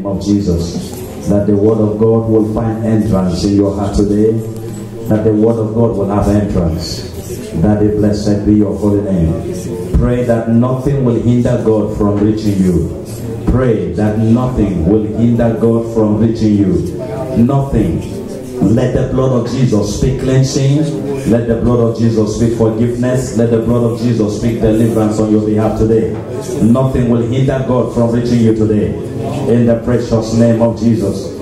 of Jesus. That the word of God will find entrance in your heart today. That the word of God will have entrance. That the blessed be your holy name. Pray that nothing will hinder God from reaching you. Pray that nothing will hinder God from reaching you. Nothing. Let the blood of Jesus speak cleansing. Let the blood of Jesus speak forgiveness. Let the blood of Jesus speak deliverance on your behalf today. Nothing will hinder God from reaching you today. In the precious name of Jesus.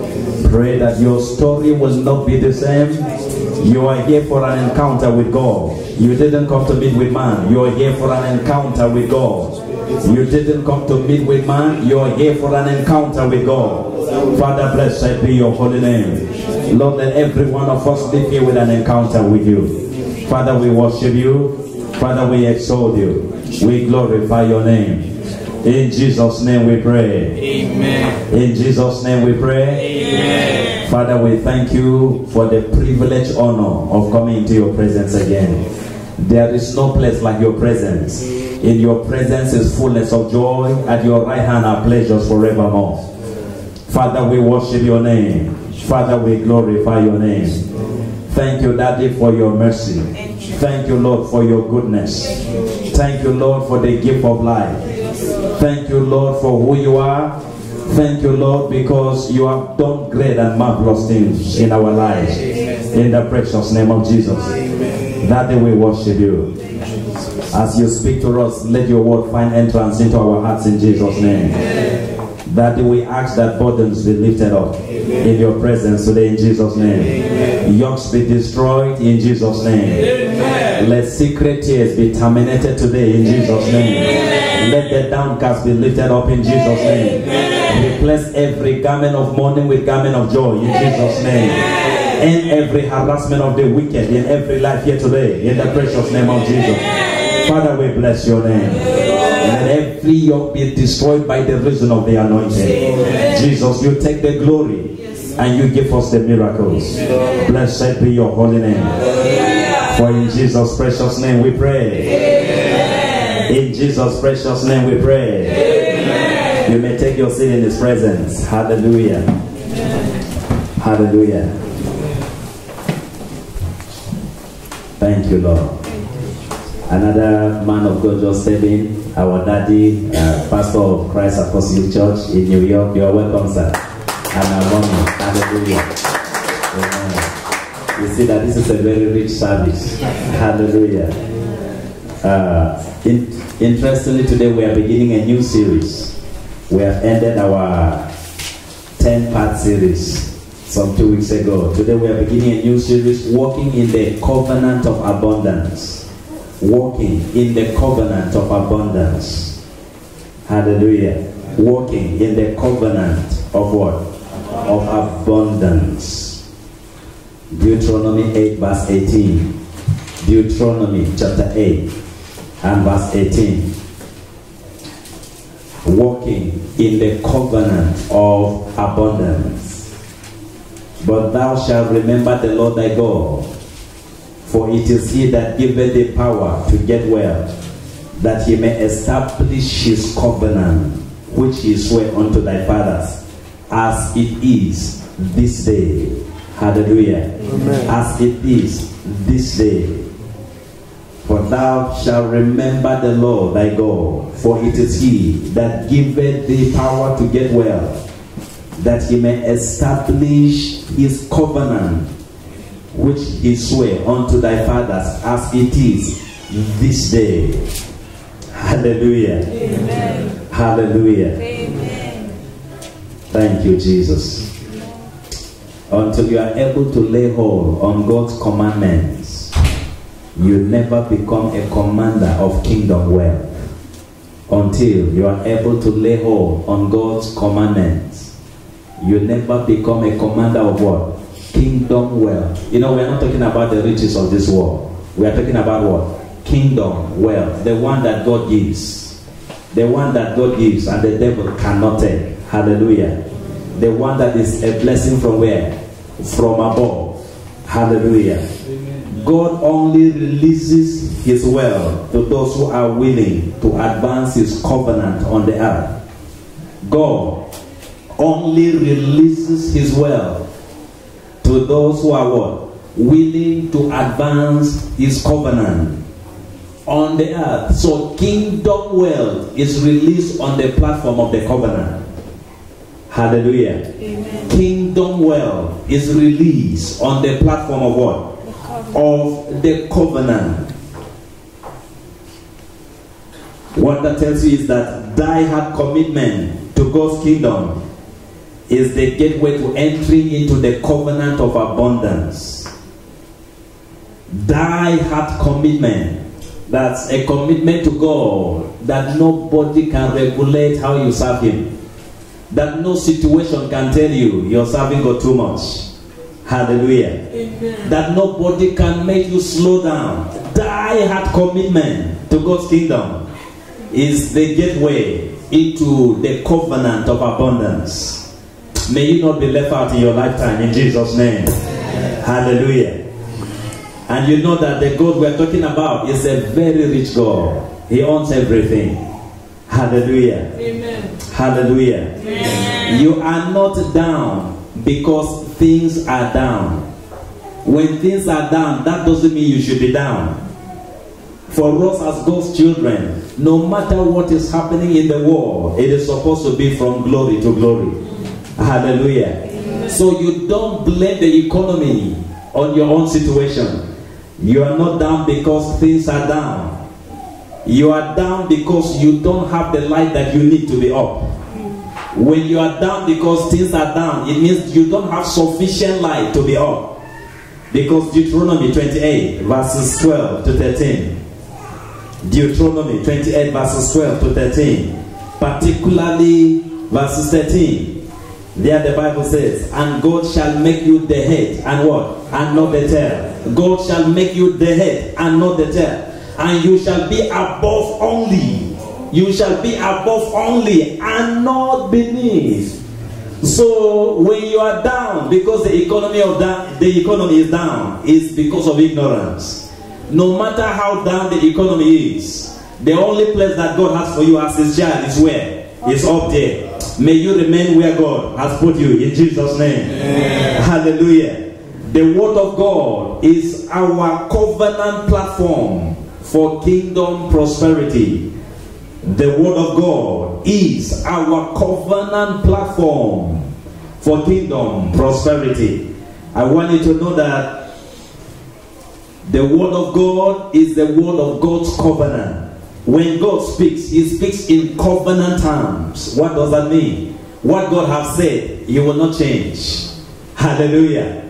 Pray that your story will not be the same. You are here for an encounter with God. You didn't come to meet with man. You are here for an encounter with God. You didn't come to meet with man. You are here for an encounter with God. Father, blessed be your holy name. Lord, let every one of us live here with an encounter with you. Father, we worship you. Father, we exalt you. We glorify your name. In Jesus' name we pray. Amen. In Jesus' name we pray. Amen. Father, we thank you for the privileged honor of coming into your presence again. There is no place like your presence. In your presence is fullness of joy. At your right hand are pleasures forevermore. Father, we worship your name. Father, we glorify your name. Thank you, Daddy, for your mercy. Thank you, Lord, for your goodness. Thank you, Lord, for the gift of life. Thank you, Lord, for who you are. Thank you, Lord, because you have done great and marvelous things in our lives. In the precious name of Jesus. Daddy, we worship you. As you speak to us, let your word find entrance into our hearts in Jesus' name. Daddy, we ask that burdens be lifted up in your presence today in Jesus' name. Yokes be destroyed in Jesus' name. Let secret tears be terminated today in Jesus' name. Let the downcast be lifted up in Jesus' name. Replace every garment of mourning with garment of joy in Jesus' name. End every harassment of the wicked in every life here today in the precious name of Jesus. Father, we bless your name. Let every yoke be destroyed by the reason of the anointing. Jesus, you take the glory and you give us the miracles. Blessed be your holy name. For in Jesus' precious name we pray. In Jesus' precious name we pray. You may take your seat in his presence. Hallelujah. Hallelujah. Thank you, Lord. Another man of God just stepped in. Our daddy, pastor of Christ Apostolic Church in New York. You are welcome, sir. And our mommy. Hallelujah. Amen. You see that this is a very rich service. Hallelujah. Interestingly, today we are beginning a new series. We have ended our 10-part series some 2 weeks ago. Today we are beginning a new series, Walking in the Covenant of Abundance. Walking in the Covenant of Abundance. Hallelujah. Walking in the Covenant of what? Of abundance. Deuteronomy 8 verse 18. Deuteronomy chapter 8 and verse 18. Walking in the covenant of abundance. But thou shalt remember the Lord thy God, for it is he that giveth thee power to get wealth, that he may establish his covenant, which he sware unto thy fathers, as it is this day. Hallelujah. Amen. As it is this day. For thou shalt remember the Lord thy God, for it is he that giveth thee power to get wealth, that he may establish his covenant, which he sware unto thy fathers, as it is this day. Hallelujah. Amen. Hallelujah. Amen. Thank you, Jesus. Until you are able to lay hold on God's commandments, you never become a commander of kingdom wealth. Until you are able to lay hold on God's commandments, you never become a commander of what? Kingdom wealth. You know, we're not talking about the riches of this world. We are talking about what? Kingdom wealth. The one that God gives. The one that God gives and the devil cannot take. Hallelujah. The one that is a blessing from where? From above. Hallelujah. God only releases his wealth to those who are willing to advance his covenant on the earth. God only releases his wealth to those who are what? Willing to advance his covenant on the earth. So kingdom wealth is released on the platform of the covenant. Hallelujah. Amen. Kingdom wealth is released on the platform of what? Of the covenant. What that tells you is that die-hard commitment to God's kingdom is the gateway to entry into the covenant of abundance. Die-hard commitment. That's a commitment to God that nobody can regulate how you serve Him. That no situation can tell you you're serving God too much. Hallelujah. Amen. That nobody can make you slow down. Die-hard commitment to God's kingdom is the gateway into the covenant of abundance. May you not be left out in your lifetime in Jesus' name. Hallelujah. And you know that the God we're talking about is a very rich God. He owns everything. Hallelujah. Amen. Hallelujah. Amen. You are not down because things are down. When things are down, that doesn't mean you should be down. For us as God's children, no matter what is happening in the world, it is supposed to be from glory to glory. Hallelujah. Amen. So you don't blame the economy on your own situation. You are not down because things are down. You are down because you don't have the light that you need to be up. When you are down because things are down, it means you don't have sufficient light to be up. Because Deuteronomy 28 verses 12 to 13. Deuteronomy 28 verses 12 to 13. Particularly verses 13. There the Bible says, and God shall make you the head and what? And not the tail. God shall make you the head and not the tail. And you shall be above only. You shall be above only and not beneath. So when you are down because the economy is down, it's because of ignorance. No matter how down the economy is, the only place that God has for you as His child is where? It's up there. May you remain where God has put you in Jesus' name. Amen. Hallelujah. The Word of God is our covenant platform for kingdom prosperity. The Word of God is our covenant platform for kingdom prosperity. I want you to know that the Word of God is the Word of God's covenant. When God speaks, He speaks in covenant terms. What does that mean? What God has said, He will not change. Hallelujah.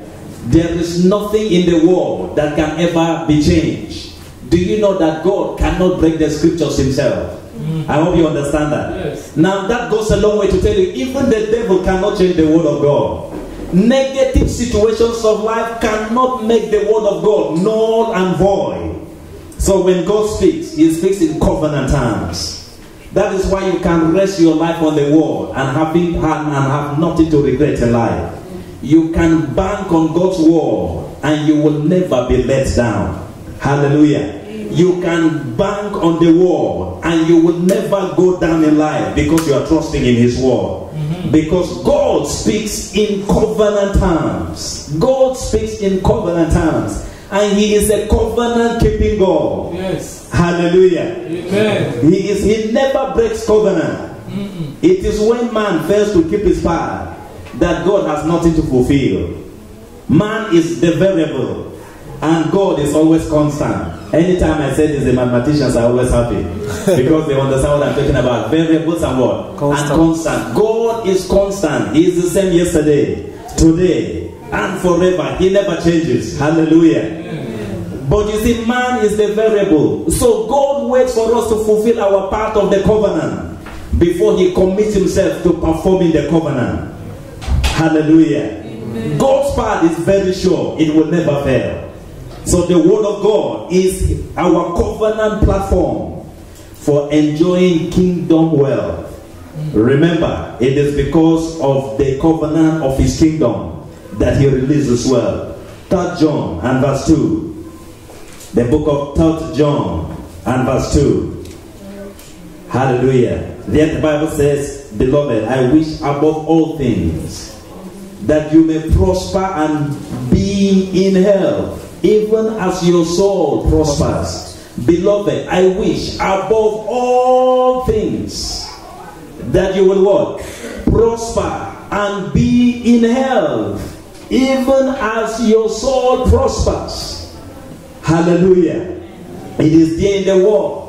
There is nothing in the world that can ever be changed. Do you know that God cannot break the scriptures Himself? I hope you understand that. Yes. Now that goes a long way to tell you, even the devil cannot change the Word of God. Negative situations of life cannot make the Word of God null and void. So when God speaks, He speaks in covenant terms. That is why you can rest your life on the Word and have nothing to regret in life. You can bank on God's Word and you will never be let down. Hallelujah. You can bank on the Word and you will never go down in life because you are trusting in His Word. Because God speaks in covenant terms. God speaks in covenant terms. And He is a covenant keeping God. Yes. Hallelujah. Amen. He never breaks covenant. It is when man fails to keep his part that God has nothing to fulfill. Man is the variable and God is always constant. Anytime I say this, the mathematicians are always happy because they understand what I'm talking about. Variables and what? Constant. And constant. God is constant. He is the same yesterday, today, and forever. He never changes. Hallelujah. But you see, man is the variable. So God waits for us to fulfill our part of the covenant before He commits Himself to performing the covenant. Hallelujah. Amen. God's part is very sure. It will never fail. So the Word of God is our covenant platform for enjoying kingdom wealth. Remember, it is because of the covenant of His kingdom that He releases wealth. 3 John and verse 2. The book of 3 John and verse 2. Hallelujah. There the Bible says, beloved, I wish above all things that you may prosper and be in health, even as your soul prospers. Beloved, I wish above all things that you will what? Prosper and be in health, even as your soul prospers. Hallelujah. It is there in the world.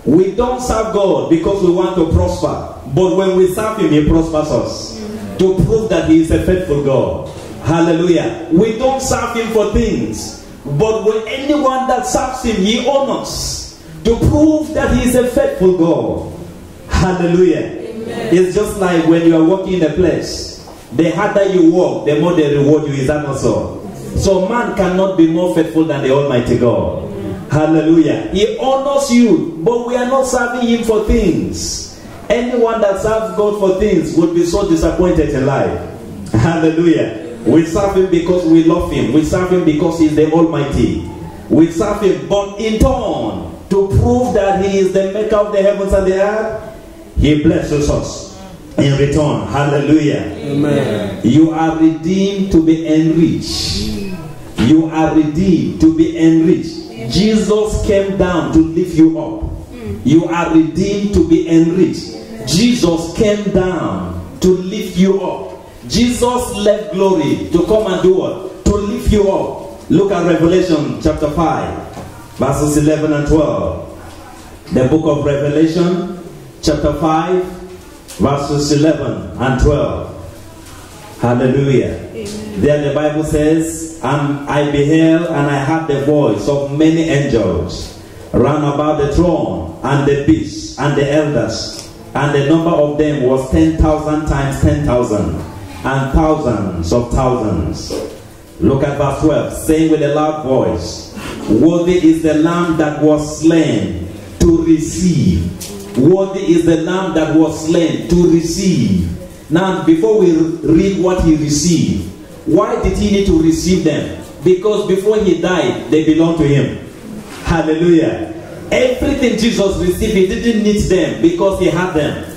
We don't serve God because we want to prosper, but when we serve Him, He prospers us to prove that He is a faithful God. Hallelujah. We don't serve Him for things, but when anyone that serves Him, He honors to prove that He is a faithful God. Hallelujah. Amen. It's just like when you are working in a place, the harder you work, the more they reward you. Is that not so? So man cannot be more faithful than the Almighty God. Hallelujah. He honors you, but we are not serving Him for things. Anyone that serves God for things would be so disappointed in life. Hallelujah. We serve Him because we love Him. We serve Him because He is the Almighty. We serve Him, but in turn, to prove that He is the maker of the heavens and the earth, He blesses us in return. Hallelujah. Amen. You are redeemed to be enriched. You are redeemed to be enriched. Jesus came down to lift you up. You are redeemed to be enriched. Jesus came down to lift you up. Jesus left glory to come and do what? To lift you up. Look at Revelation chapter 5, verses 11 and 12. The book of Revelation chapter 5, verses 11 and 12. Hallelujah. Amen. There the Bible says, and I beheld and I heard the voice of many angels round about the throne and the beasts and the elders, and the number of them was 10,000 times 10,000 and thousands of thousands. Look at verse 12, saying with a loud voice, worthy is the Lamb that was slain to receive. Worthy is the Lamb that was slain to receive. Now, before we read what He received, why did He need to receive them? Because before He died, they belonged to Him. Hallelujah. Everything Jesus received, He didn't need them because He had them.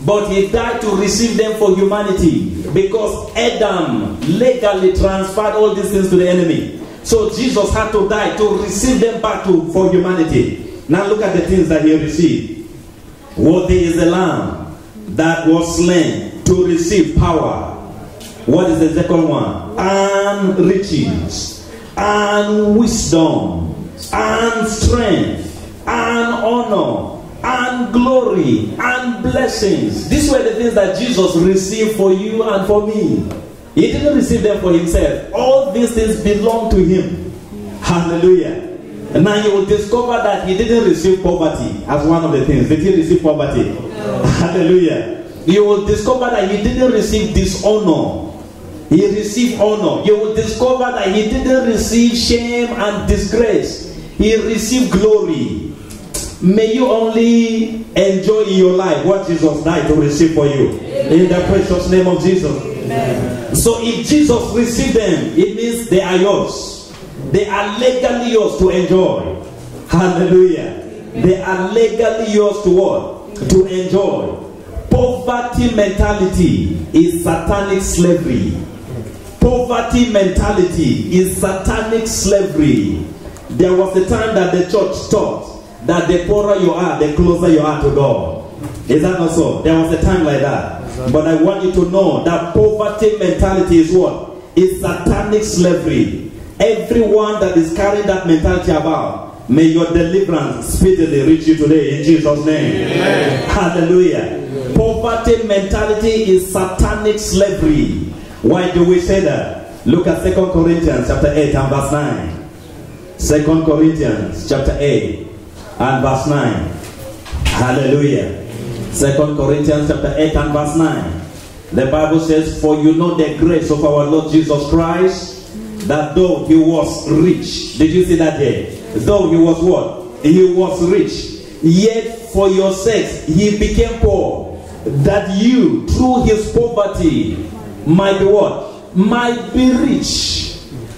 But He died to receive them for humanity, because Adam legally transferred all these things to the enemy. So Jesus had to die to receive them back for humanity. Now look at the things that He received. Worthy is the Lamb that was slain to receive power. What is the second one? And riches, and wisdom, and strength, and honor, and glory, and blessings. These were the things that Jesus received for you and for me. He didn't receive them for Himself. All these things belong to Him. Hallelujah. And now you will discover that He didn't receive poverty as one of the things. Did He receive poverty? No. Hallelujah. You will discover that He didn't receive dishonor. He received honor. You will discover that He didn't receive shame and disgrace. He received glory. May you only enjoy in your life what Jesus died to receive for you. Amen. In the precious name of Jesus. Amen. So if Jesus received them, it means they are yours. They are legally yours to enjoy. Hallelujah. Amen. They are legally yours to what? To enjoy. Poverty mentality is satanic slavery. Poverty mentality is satanic slavery. There was a time that the church taught that the poorer you are, the closer you are to God. Is that not so? There was a time like that. Exactly. But I want you to know that poverty mentality is what? It's satanic slavery. Everyone that is carrying that mentality about, may your deliverance speedily reach you today in Jesus' name. Amen. Hallelujah. Amen. Poverty mentality is satanic slavery. Why do we say that? Look at 2 Corinthians chapter 8 and verse 9. 2 Corinthians chapter 8 and verse 9. Hallelujah. 2 Corinthians chapter 8 and verse 9. The Bible says, for you know the grace of our Lord Jesus Christ, that though He was rich. Did you see that there? Though He was what? He was rich. Yet for your sakes He became poor, that you through His poverty might be what? Might be rich.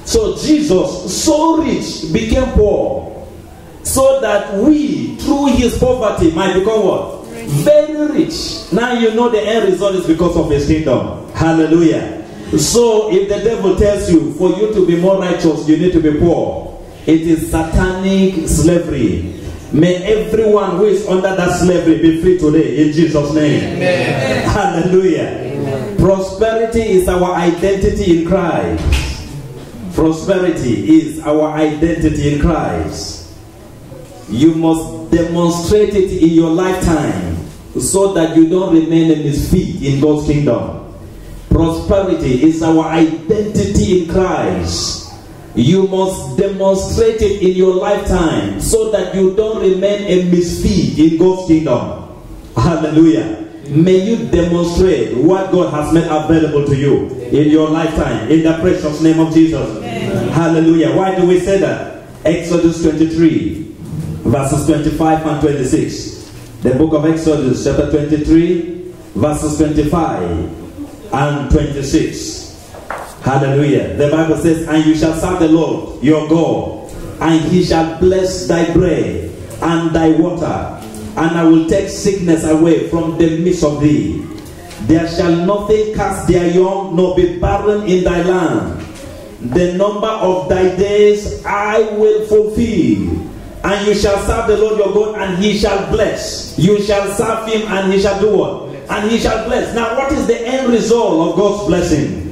So Jesus, so rich, became poor, so that we through His poverty might become what? Very rich. Now you know the end result is because of his kingdom. Hallelujah. So if the devil tells you for you to be more righteous you need to be poor, it is satanic slavery. May everyone who is under that slavery be free today in Jesus' name. Amen. Hallelujah. Amen. Prosperity is our identity in Christ. Prosperity is our identity in Christ. You must demonstrate it in your lifetime so that you don't remain a misfit in God's kingdom. Prosperity is our identity in Christ. You must demonstrate it in your lifetime so that you don't remain a misfit in God's kingdom. Hallelujah. May you demonstrate what God has made available to you in your lifetime in the precious name of Jesus. Amen. Hallelujah. Why do we say that? Exodus 23 verses 25 and 26. The book of Exodus chapter 23 verses 25 and 26. Hallelujah. The Bible says, and you shall serve the Lord your God, and he shall bless thy bread and thy water, and I will take sickness away from the midst of thee. There shall nothing cast their young, nor be barren in thy land. The number of thy days I will fulfill. And you shall serve the Lord your God, and he shall bless. You shall serve him, and he shall do what? And he shall bless. Now what is the end result of God's blessing?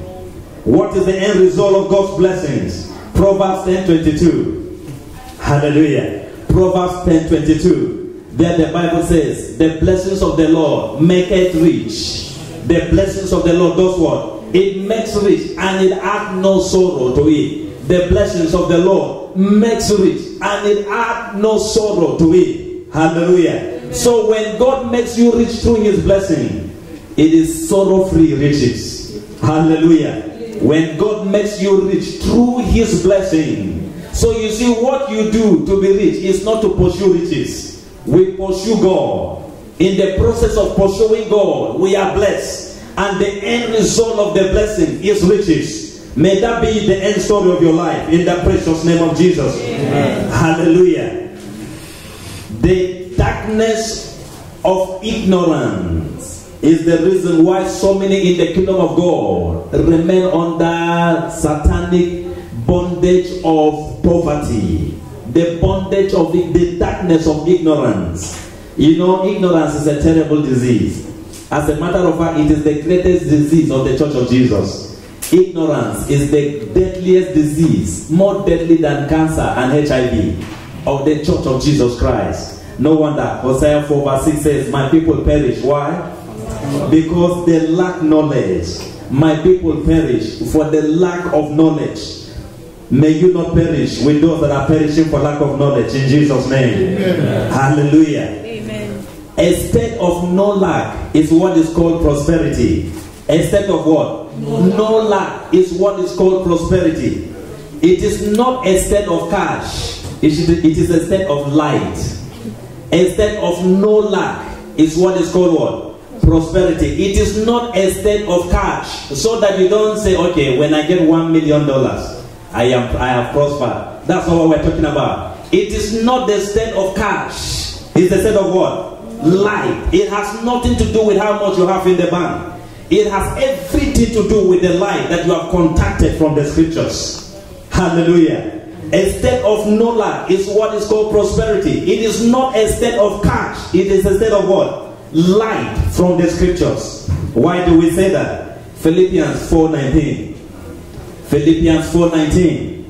What is the end result of God's blessings? Proverbs 10:22. Hallelujah. Proverbs 10:22. There the Bible says, the blessings of the Lord make it rich. The blessings of the Lord does what? It makes rich, and it adds no sorrow to it. The blessings of the Lord makes rich, and it adds no sorrow to it. Hallelujah. So when God makes you rich through his blessing, it is sorrow-free riches. Hallelujah. When God makes you rich through his blessing. So you see, what you do to be rich is not to pursue riches. We pursue God. In the process of pursuing God, we are blessed. And the end result of the blessing is riches. May that be the end story of your life in the precious name of Jesus. Amen. Hallelujah. The darkness of ignorance is the reason why so many in the kingdom of God remain under satanic bondage of poverty. The bondage of the darkness of ignorance. You know, ignorance is a terrible disease. As a matter of fact, it is the greatest disease of the Church of Jesus. Ignorance is the deadliest disease, more deadly than cancer and HIV, of the Church of Jesus Christ. No wonder Hosea 4 verse 6 says, my people perish. Why? Because they lack knowledge. My people perish for the lack of knowledge. May you not perish with those that are perishing for lack of knowledge in Jesus' name. Amen. Hallelujah. Amen. A state of no lack is what is called prosperity. A state of what? No lack is what is called prosperity. It is not a state of cash. It is a state of light. A state of no lack is what is called what? Prosperity. It is not a state of cash, so that you don't say, okay, when I get $1 million, I have prospered. That's not what we're talking about. It is not the state of cash. It's the state of what? Light. It has nothing to do with how much you have in the bank. It has everything to do with the light that you have contacted from the scriptures. Hallelujah. A state of no lack is what is called prosperity. It is not a state of cash. It is a state of what? Light from the scriptures. Why do we say that? Philippians 4:19. Philippians 4:19.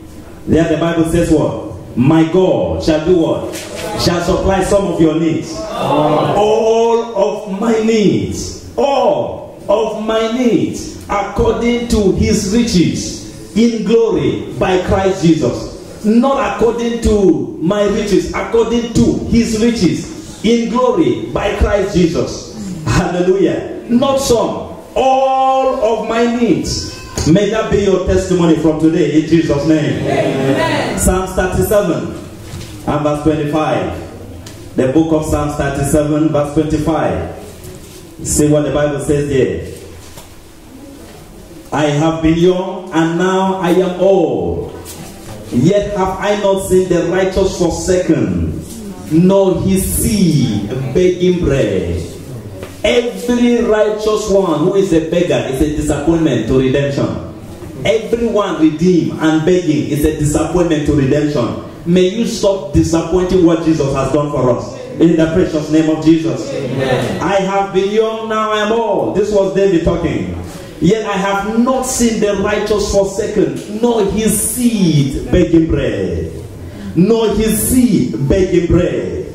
There the Bible says what? My God shall do what? Shall supply some of your needs. All of my needs. All of my needs. According to his riches in glory by Christ Jesus. Not according to my riches. According to his riches in glory by Christ Jesus. Hallelujah. Not some. All of my needs. May that be your testimony from today in Jesus' name. Amen. Psalms 37 and verse 25. The book of Psalms 37 verse 25. See what the Bible says here. I have been young and now I am old. Yet have I not seen the righteous forsaken, nor his seed begging bread. Every righteous one who is a beggar is a disappointment to redemption. Everyone redeemed and begging is a disappointment to redemption. May you stop disappointing what Jesus has done for us. In the precious name of Jesus. Amen. I have been young, now I am old. This was David talking. Yet I have not seen the righteous forsaken, nor his seed begging bread. Nor his seed begging bread.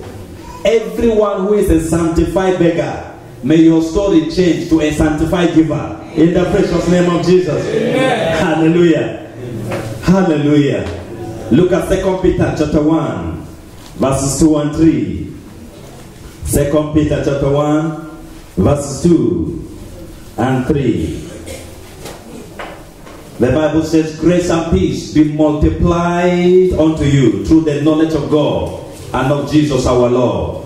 Everyone who is a sanctified beggar, may your story change to a sanctified giver. In the precious name of Jesus. Amen. Hallelujah. Hallelujah. Look at 2 Peter chapter 1, verses 2 and 3. 2 Peter chapter 1, verses 2 and 3. The Bible says, grace and peace be multiplied unto you through the knowledge of God and of Jesus our Lord,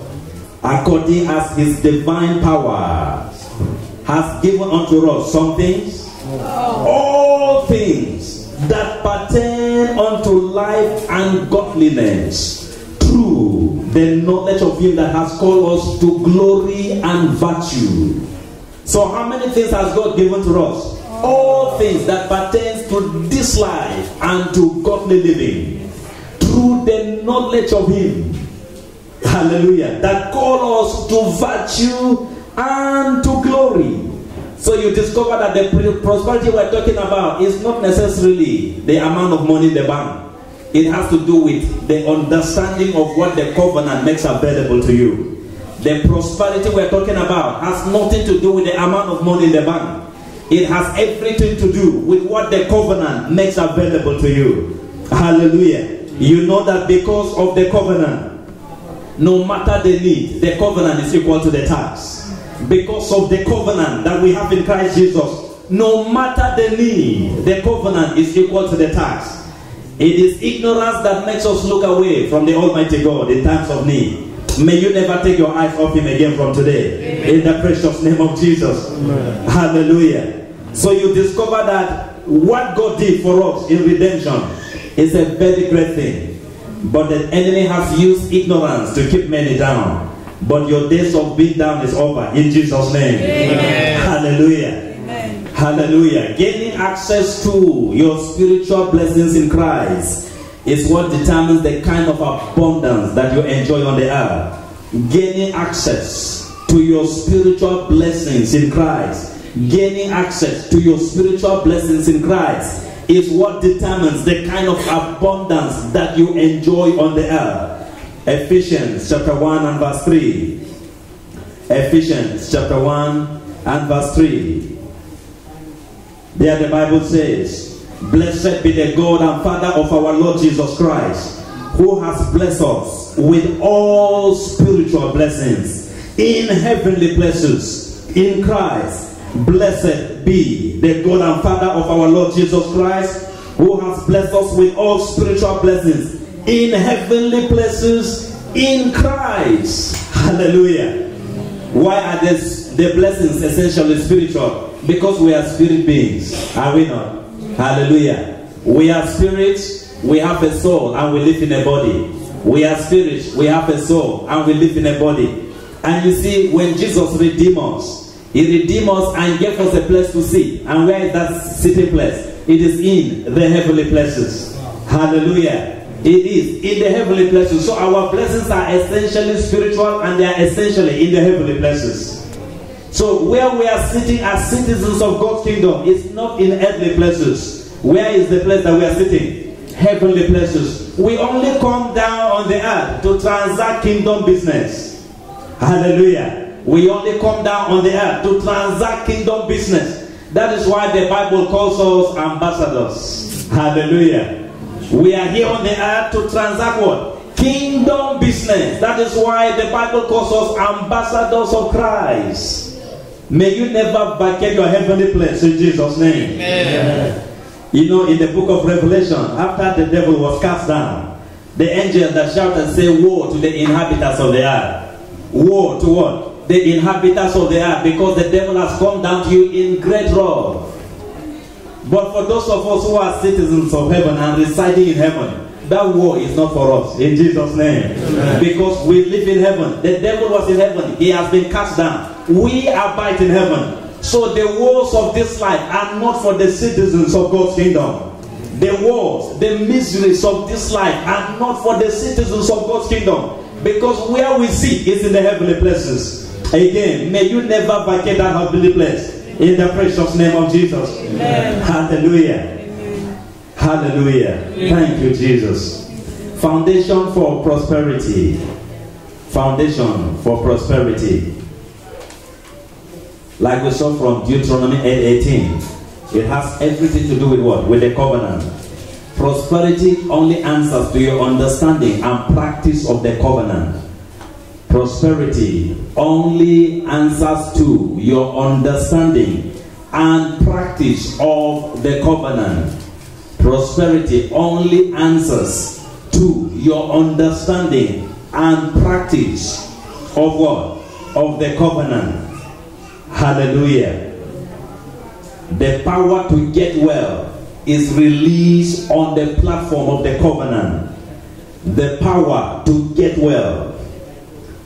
according as his divine power has given unto us some things, all things that pertain unto life and godliness, through the knowledge of him that has called us to glory and virtue. So how many things has God given to us? All things that pertain to this life and to godly living, through the knowledge of him, hallelujah, that call us to virtue and to glory. So you discover that the prosperity we're talking about is not necessarily the amount of money in the bank. It has to do with the understanding of what the covenant makes available to you. The prosperity we're talking about has nothing to do with the amount of money in the bank. It has everything to do with what the covenant makes available to you. Hallelujah. You know that because of the covenant, no matter the need, the covenant is equal to the tax. Because of the covenant that we have in Christ Jesus, no matter the need, the covenant is equal to the tax. It is ignorance that makes us look away from the Almighty God in times of need. May you never take your eyes off him again from today. Amen. In the precious name of Jesus. Amen. Hallelujah. So you discover that what God did for us in redemption is a very great thing. But the enemy has used ignorance to keep many down. But your days of being down is over in Jesus' name. Amen. Hallelujah. Amen. Hallelujah. Gaining access to your spiritual blessings in Christ is what determines the kind of abundance that you enjoy on the earth. Gaining access to your spiritual blessings in Christ, gaining access to your spiritual blessings in Christ is what determines the kind of abundance that you enjoy on the earth. Ephesians chapter 1 and verse 3. Ephesians chapter 1 and verse 3. There the Bible says, blessed be the God and Father of our Lord Jesus Christ, who has blessed us with all spiritual blessings in heavenly places in Christ. Blessed be the God and Father of our Lord Jesus Christ, who has blessed us with all spiritual blessings in heavenly places in Christ. Hallelujah. Why are the blessings essentially spiritual? Because we are spirit beings, are we not? Hallelujah. We are spirits, we have a soul, and we live in a body. We are spirits, we have a soul, and we live in a body. And you see, when Jesus redeemed us, he redeemed us and gave us a place to sit. And where is that sitting place? It is in the heavenly places. Hallelujah. It is in the heavenly places. So our blessings are essentially spiritual, and they are essentially in the heavenly places. So where we are sitting as citizens of God's kingdom is not in earthly places. Where is the place that we are sitting? Heavenly places. We only come down on the earth to transact kingdom business. Hallelujah. We only come down on the earth to transact kingdom business. That is why the Bible calls us ambassadors. Hallelujah. We are here on the earth to transact what? Kingdom business. That is why the Bible calls us ambassadors of Christ. May you never vacate your heavenly place in Jesus' name. Amen. You know, in the book of Revelation, after the devil was cast down, the angel that shouted and said, woe to the inhabitants of the earth. Woe to what? The inhabitants of the earth, because the devil has come down to you in great wrath. But for those of us who are citizens of heaven and residing in heaven, that war is not for us in Jesus' name. Amen. Because we live in heaven. The devil was in heaven. He has been cast down. We abide in heaven. So the woes of this life are not for the citizens of God's kingdom. The woes, the miseries of this life are not for the citizens of God's kingdom. Because where we sit is in the heavenly places. Again, may you never vacate that heavenly place. In the precious name of Jesus. Amen. Hallelujah. Amen. Hallelujah. Amen. Thank you, Jesus. Foundation for prosperity. Foundation for prosperity. Like we saw from Deuteronomy 8:18. It has everything to do with what? With the covenant. Prosperity only answers to your understanding and practice of the covenant. Prosperity only answers to your understanding and practice of the covenant. Prosperity only answers to your understanding and practice of what? Of the covenant. Hallelujah. The power to get well is released on the platform of the covenant. The power to get well.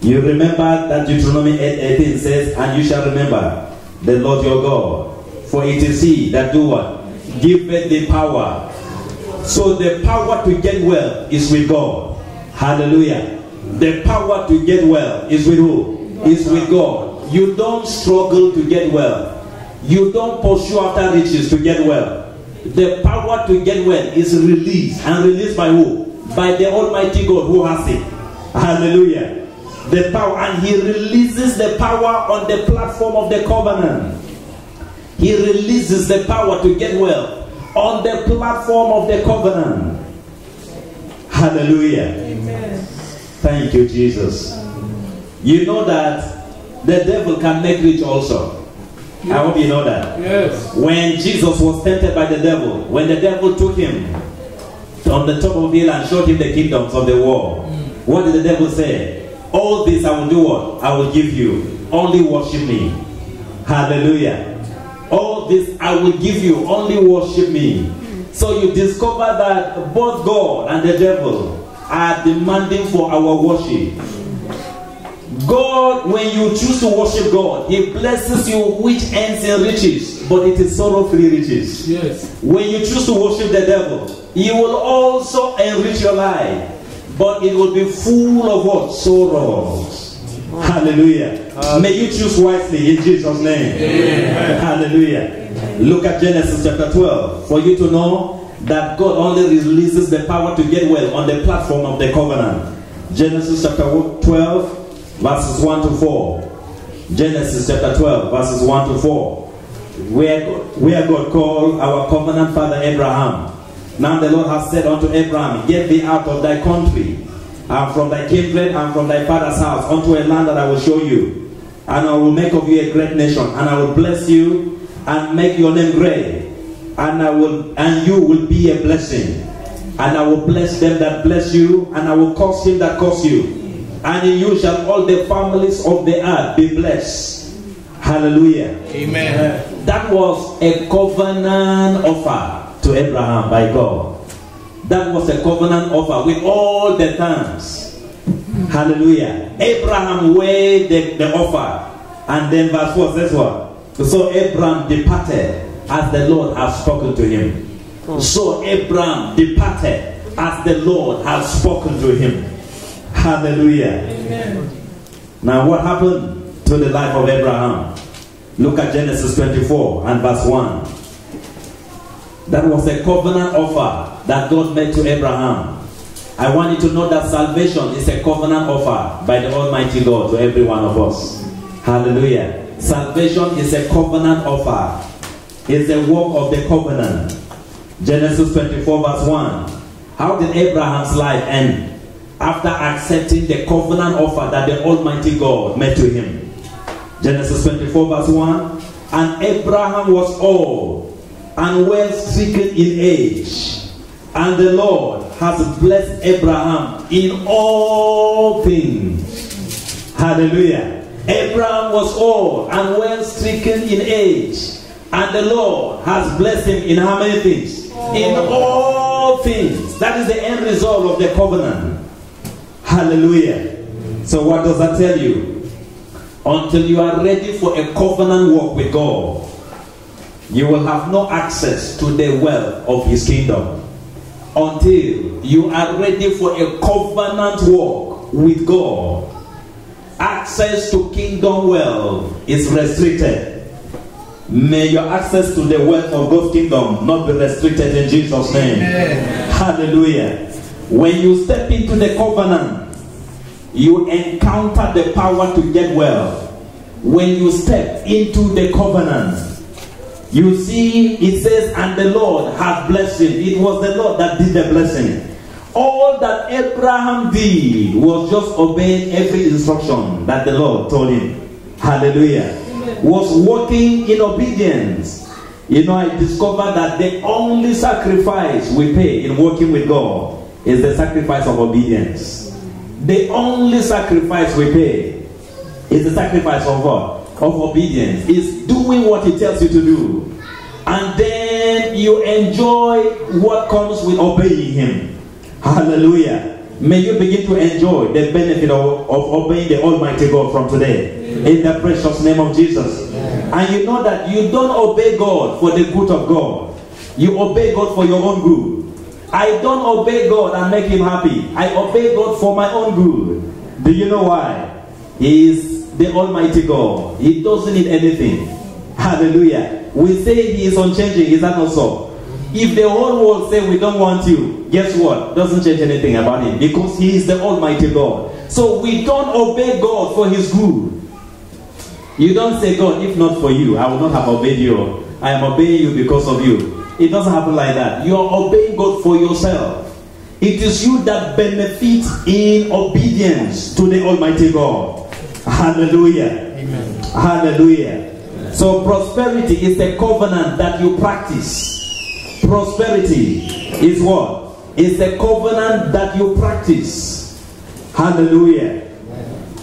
You remember that Deuteronomy 8:18 says, and you shall remember the Lord your God, for it is He that do what? Giveth the power. So the power to get well is with God. Hallelujah. The power to get well is with who? Is with God. You don't struggle to get well. You don't pursue after riches to get well. The power to get well is released. And released by who? By the Almighty God who has it. Hallelujah. The power, and He releases the power on the platform of the covenant. He releases the power to get well on the platform of the covenant. Hallelujah. Amen. Thank you, Jesus. You know that the devil can make rich also. Yes. I hope you know that. Yes. When Jesus was tempted by the devil, when the devil took him on the top of the hill and showed him the kingdoms of the world, what did the devil say? All this I will do what? I will give you. Only worship me. Hallelujah. All this I will give you. Only worship me. So you discover that both God and the devil are demanding for our worship. God, when you choose to worship God, He blesses you which ends in riches, but it is sorrow-free riches. Yes. When you choose to worship the devil, He will also enrich your life, but it will be full of what? Sorrows. Hallelujah. May you choose wisely in Jesus' name. Amen. Hallelujah. Look at Genesis chapter 12 for you to know that God only releases the power to get well on the platform of the covenant. Genesis chapter 12 verses 1 to 4. Genesis chapter 12 verses 1 to 4. Where God called our covenant father Abraham. Now the Lord has said unto Abraham, get thee out of thy country, and from thy kindred, and from thy father's house, unto a land that I will show you. And I will make of you a great nation, and I will bless you, and make your name great. And you will be a blessing. And I will bless them that bless you, and I will curse him that curse you. And in you shall all the families of the earth be blessed. Hallelujah. Amen. That was a covenant offer to Abraham by God. That was a covenant offer with all the terms. Hallelujah. Abraham weighed the offer. And then verse 4 says what? So Abraham departed as the Lord has spoken to him. So Abraham departed as the Lord has spoken to him. Hallelujah. Amen. Now what happened to the life of Abraham? Look at Genesis 24 and verse 1. That was a covenant offer that God made to Abraham. I want you to know that salvation is a covenant offer by the Almighty God to every one of us. Hallelujah. Salvation is a covenant offer. It's a work of the covenant. Genesis 24 verse 1. How did Abraham's life end? After accepting the covenant offer that the Almighty God made to him. Genesis 24 verse 1. And Abraham was old and well stricken in age, and the Lord has blessed Abraham in all things. Hallelujah. Abraham was old and well stricken in age, and the Lord has blessed him in how many things? In all things. That is the end result of the covenant. Hallelujah. So what does that tell you? until you are ready for a covenant walk with God, you will have no access to the wealth of His kingdom. Until you are ready for a covenant walk with God, access to kingdom wealth is restricted. May your access to the wealth of God's kingdom not be restricted in Jesus' name. Amen. Hallelujah. When you step into the covenant, you encounter the power to get wealth. When you step into the covenant, you see, it says, and the Lord has blessed him. It was the Lord that did the blessing. All that Abraham did was just obeying every instruction that the Lord told him. Hallelujah. Amen. Was walking in obedience. You know, I discovered that the only sacrifice we pay in walking with God is the sacrifice of obedience. The only sacrifice we pay is the sacrifice of what? Of obedience. Is doing what He tells you to do, and then you enjoy what comes with obeying Him. Hallelujah. May you begin to enjoy the benefit of obeying the Almighty God from today. Amen. In the precious name of Jesus. Amen. And you know that you don't obey God for the good of God. You obey God for your own good. I don't obey God and make Him happy. I obey God for my own good. Do you know why? He is the Almighty God. He doesn't need anything. Hallelujah. We say He is unchanging. Is that not so? If the whole world say we don't want you, guess what? Doesn't change anything about Him, because He is the Almighty God. So we don't obey God for His good. You don't say, God, if not for you, I would not have obeyed you. I am obeying you because of you. It doesn't happen like that. You are obeying God for yourself. It is you that benefit in obedience to the Almighty God. Hallelujah. Amen. Hallelujah. Amen. So prosperity is a covenant that you practice. Prosperity is what? It's a covenant that you practice. Hallelujah. Amen.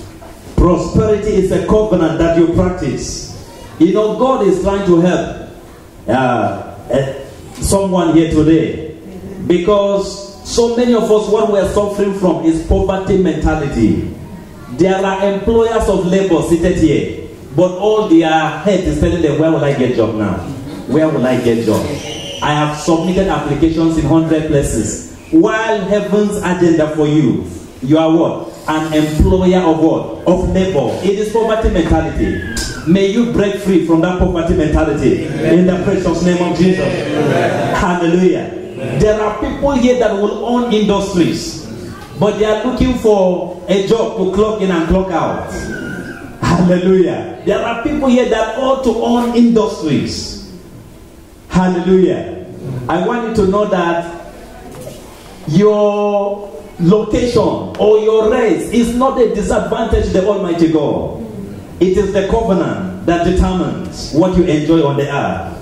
Prosperity is a covenant that you practice. You know, God is trying to help someone here today, because so many of us, what we are suffering from is poverty mentality. There are employers of labor seated here, but all their head is telling them, where will I get job now? Where will I get job? I have submitted applications in 100 places. While heaven's agenda for you, you are what? An employer of what? Of labor. It is poverty mentality. May you break free from that poverty mentality. Amen. In the precious name of Jesus. Amen. Hallelujah. Amen. There are people here that will own industries, but they are looking for a job to clock in and clock out. Hallelujah. There are people here that ought to own industries. Hallelujah. I want you to know that your location or your race is not a disadvantage to the Almighty God. It is the covenant that determines what you enjoy on the earth.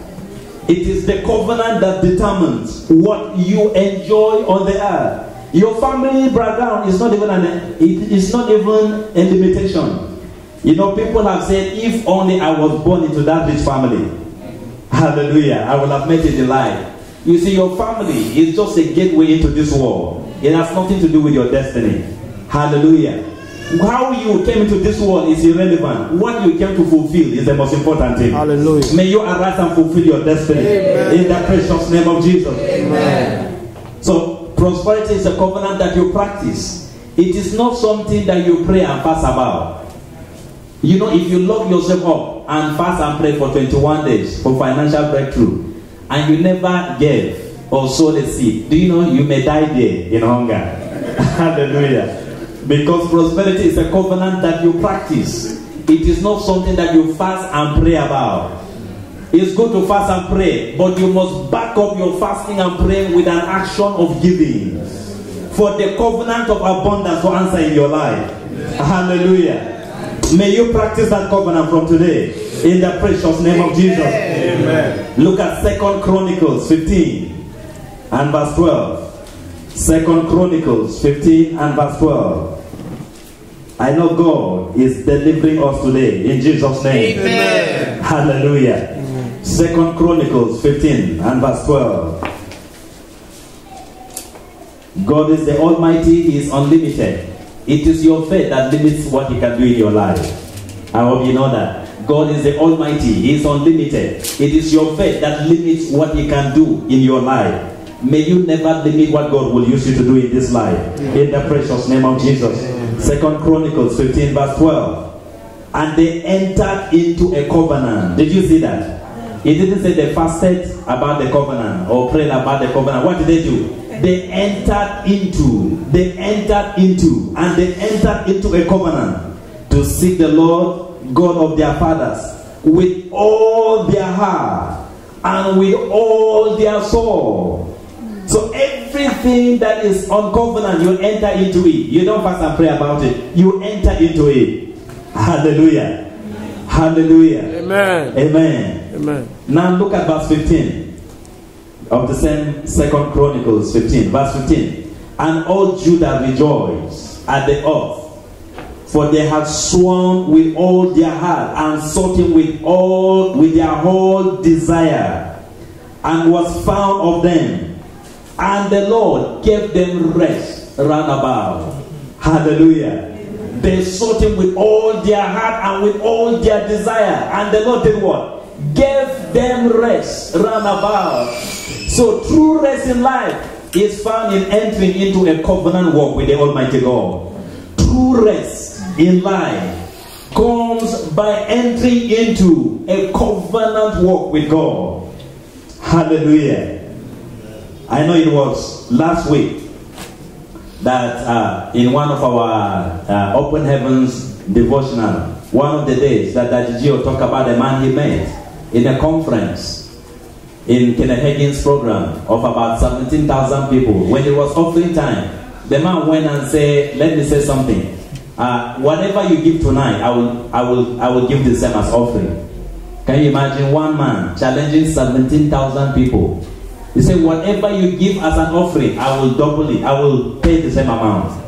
It is the covenant that determines what you enjoy on the earth. Your family background is not even a limitation. You know, people have said, if only I was born into that rich family, hallelujah, I would have made it in life. You see, your family is just a gateway into this world. It has nothing to do with your destiny. Hallelujah. How you came into this world is irrelevant. What you came to fulfill is the most important thing. Hallelujah. May you arise and fulfill your destiny. Amen. In the precious name of Jesus. Amen. So prosperity is a covenant that you practice. It is not something that you pray and fast about. You know, if you lock yourself up and fast and pray for 21 days for financial breakthrough, and you never gave or sowed a seed, do you know you may die there in hunger? Hallelujah. Because prosperity is a covenant that you practice. It is not something that you fast and pray about. It's good to fast and pray, but you must back up your fasting and praying with an action of giving for the covenant of abundance to answer in your life. Hallelujah. May you practice that covenant from today in the precious name of Jesus. Amen. Look at 2 Chronicles 15 and verse 12. 2 Chronicles 15 and verse 12. I know God is delivering us today in Jesus' name. Amen. Hallelujah. Amen. 2 Chronicles 15 and verse 12. God is the Almighty. He is unlimited. It is your faith that limits what He can do in your life. I hope you know that. God is the Almighty. He is unlimited. It is your faith that limits what He can do in your life. May you never limit what God will use you to do in this life. In the precious name of Jesus. 2 Chronicles 15 verse 12. And they entered into a covenant. Did you see that? It didn't say they fasted about the covenant or prayed about the covenant. What did they do? They entered into a covenant to seek the Lord God of their fathers with all their heart and with all their soul. So everything that is on covenant, you enter into it. You don't fast and pray about it. You enter into it. Hallelujah. Hallelujah. Amen. Amen. Amen. Now look at verse 15 of the same 2 Chronicles 15. Verse 15. And all Judah rejoiced at the oath, for they had sworn with all their heart and sought Him with their whole desire, and was found of them. And the Lord gave them rest round about. Hallelujah. They sought Him with all their heart and with all their desire. And the Lord did what? Gave them rest round about. So true rest in life is found in entering into a covenant walk with the Almighty God. True rest in life comes by entering into a covenant walk with God. Hallelujah. I know it was last week that in one of our Open Heavens devotional, one of the days that Gio talked about a man he met in a conference in Kenneth Hagin's program of about 17,000 people. When it was offering time, the man went and said, let me say something. Whatever you give tonight, I will give the same as offering. Can you imagine one man challenging 17,000 people? He said, whatever you give as an offering, I will double it. I will pay the same amount.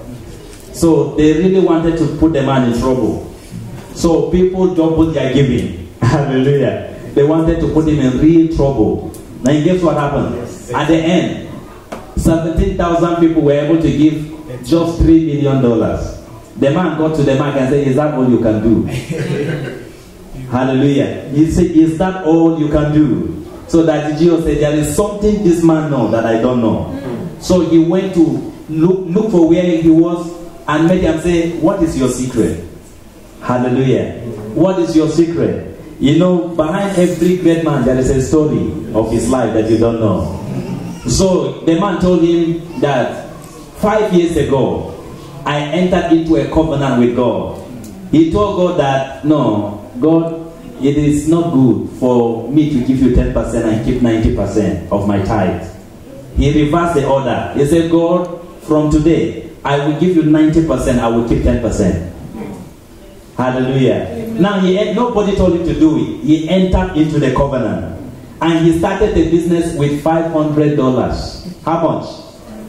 So they really wanted to put the man in trouble. So people doubled their giving. Hallelujah. They wanted to put him in real trouble. Now guess what happened? At the end, 17,000 people were able to give just $3 million. The man got to the mark and said, is that all you can do? Hallelujah. He said, is that all you can do? So that Gio said, there is something this man knows that I don't know. So he went to look for where he was and made him say, what is your secret? Hallelujah. What is your secret? You know, behind every great man there is a story of his life that you don't know. So the man told him that 5 years ago, I entered into a covenant with God. He told God that, no, God, it is not good for me to give you 10% and keep 90% of my tithe. He reversed the order. He said, God, from today, I will give you 90%, I will keep 10%. Hallelujah. Amen. Now, nobody told him to do it. He entered into the covenant. And he started the business with $500. How much?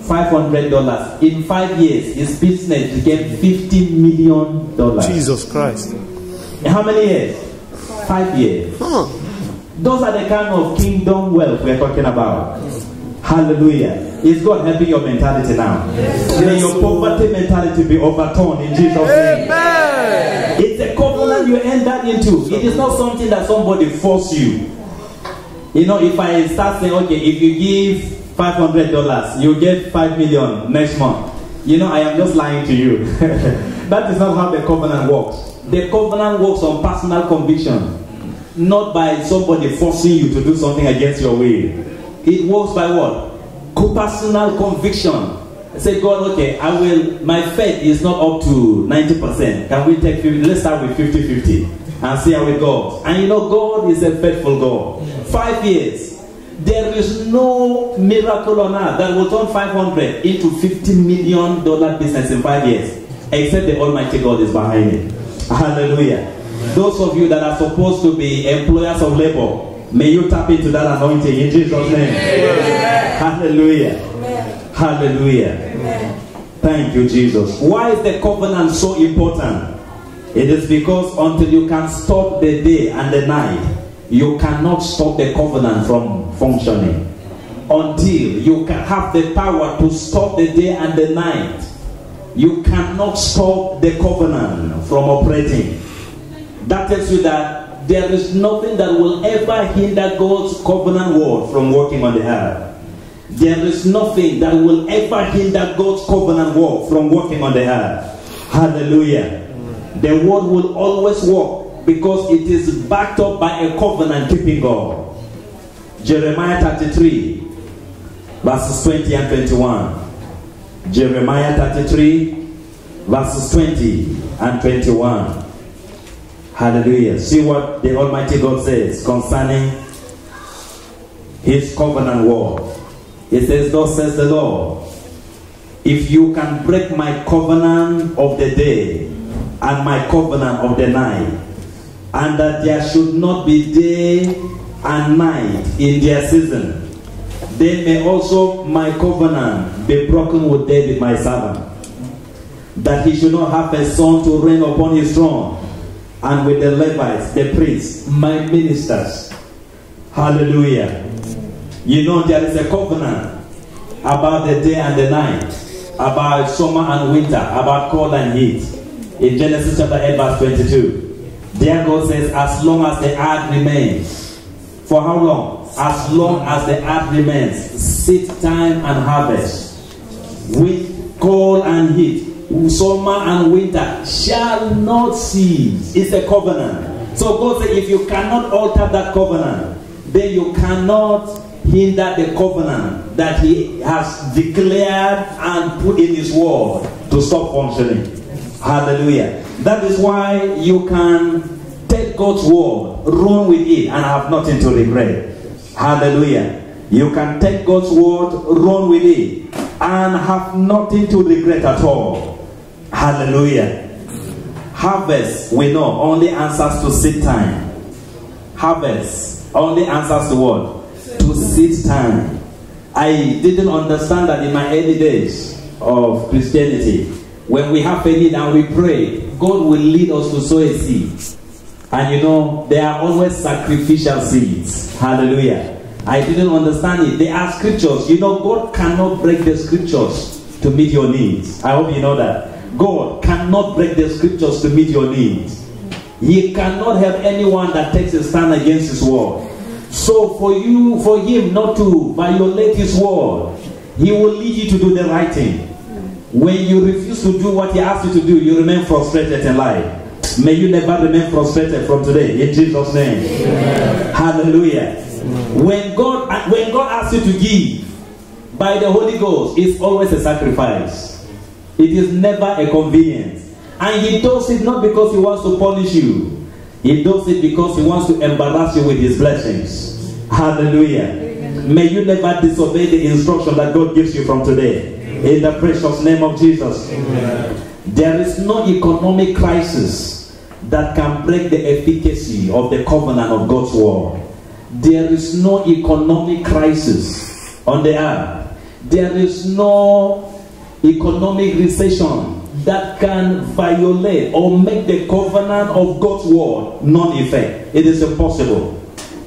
$500. In 5 years, his business became $50 million. Jesus Christ. In how many years? 5 years. Those are the kind of kingdom wealth we're talking about. Hallelujah. Is God helping your mentality now? Yes. May your poverty mentality be overturned in Jesus' name. Amen. It's a covenant you entered into. It is not something that somebody forced you. You know, if I start saying, okay, if you give $500, you get $5 million next month. You know, I am just lying to you. That is not how the covenant works. The covenant works on personal conviction, not by somebody forcing you to do something against your will. It works by what? Personal conviction. Say, God, okay, my faith is not up to 90%. Can we take 50? Let's start with 50-50 and see how it goes. And you know, God is a faithful God. 5 years. There is no miracle on earth that will turn 500 into $50 million business in 5 years, except the Almighty God is behind it. Hallelujah. Those of you that are supposed to be employers of labor, may you tap into that anointing in Jesus' name. Amen. Hallelujah. Amen. Hallelujah. Amen. Thank you, Jesus. Why is the covenant so important? It is because until you can stop the day and the night, you cannot stop the covenant from functioning. Until you can have the power to stop the day and the night, you cannot stop the covenant from operating. That tells you that there is nothing that will ever hinder God's covenant word from working on the earth. There is nothing that will ever hinder God's covenant word from working on the earth. Hallelujah. The word will always work because it is backed up by a covenant keeping God. Jeremiah 33, verses 20 and 21. Jeremiah 33, verses 20 and 21. Hallelujah. See what the Almighty God says concerning His covenant word. It says, thus says the Lord, if you can break my covenant of the day and my covenant of the night, and that there should not be day and night in their season, then may also my covenant be broken with David my servant, that he should not have a son to reign upon his throne, and with the Levites, the priests, my ministers. Hallelujah. You know there is a covenant about the day and the night, about summer and winter, about cold and heat. In Genesis chapter 8 verse 22, there God says, as long as the earth remains. For how long? As long as the earth remains, seed time and harvest, with cold and heat, summer and winter shall not cease. It's a covenant. So God said, if you cannot alter that covenant, then you cannot hinder the covenant that He has declared and put in His word to stop functioning. Hallelujah. That is why you can take God's word, run with it, and have nothing to regret. Hallelujah. You can take God's word, run with it, and have nothing to regret at all. Hallelujah. Harvest, we know, only answers to seed time. Harvest only answers to what? To seed time. I didn't understand that in my early days of Christianity. When we have a need and we pray, God will lead us to sow a seed. And you know, there are always sacrificial seeds. Hallelujah. I didn't understand it. There are scriptures. You know, God cannot break the scriptures to meet your needs. I hope you know that. God cannot break the scriptures to meet your needs. He cannot have anyone that takes a stand against His word. So for Him not to violate His word, He will lead you to do the right thing. When you refuse to do what He asks you to do, you remain frustrated in life. May you never remain frustrated from today, in Jesus' name. Amen. Hallelujah. Amen. When God asks you to give by the Holy Ghost, it's always a sacrifice. It is never a convenience. And He does it not because He wants to punish you. He does it because He wants to embarrass you with His blessings. Hallelujah. Amen. May you never disobey the instruction that God gives you from today. Amen. In the precious name of Jesus. Amen. There is no economic crisis that can break the efficacy of the covenant of God's word. There is no economic crisis on the earth. There is no economic recession that can violate or make the covenant of God's word non-effect. It is impossible.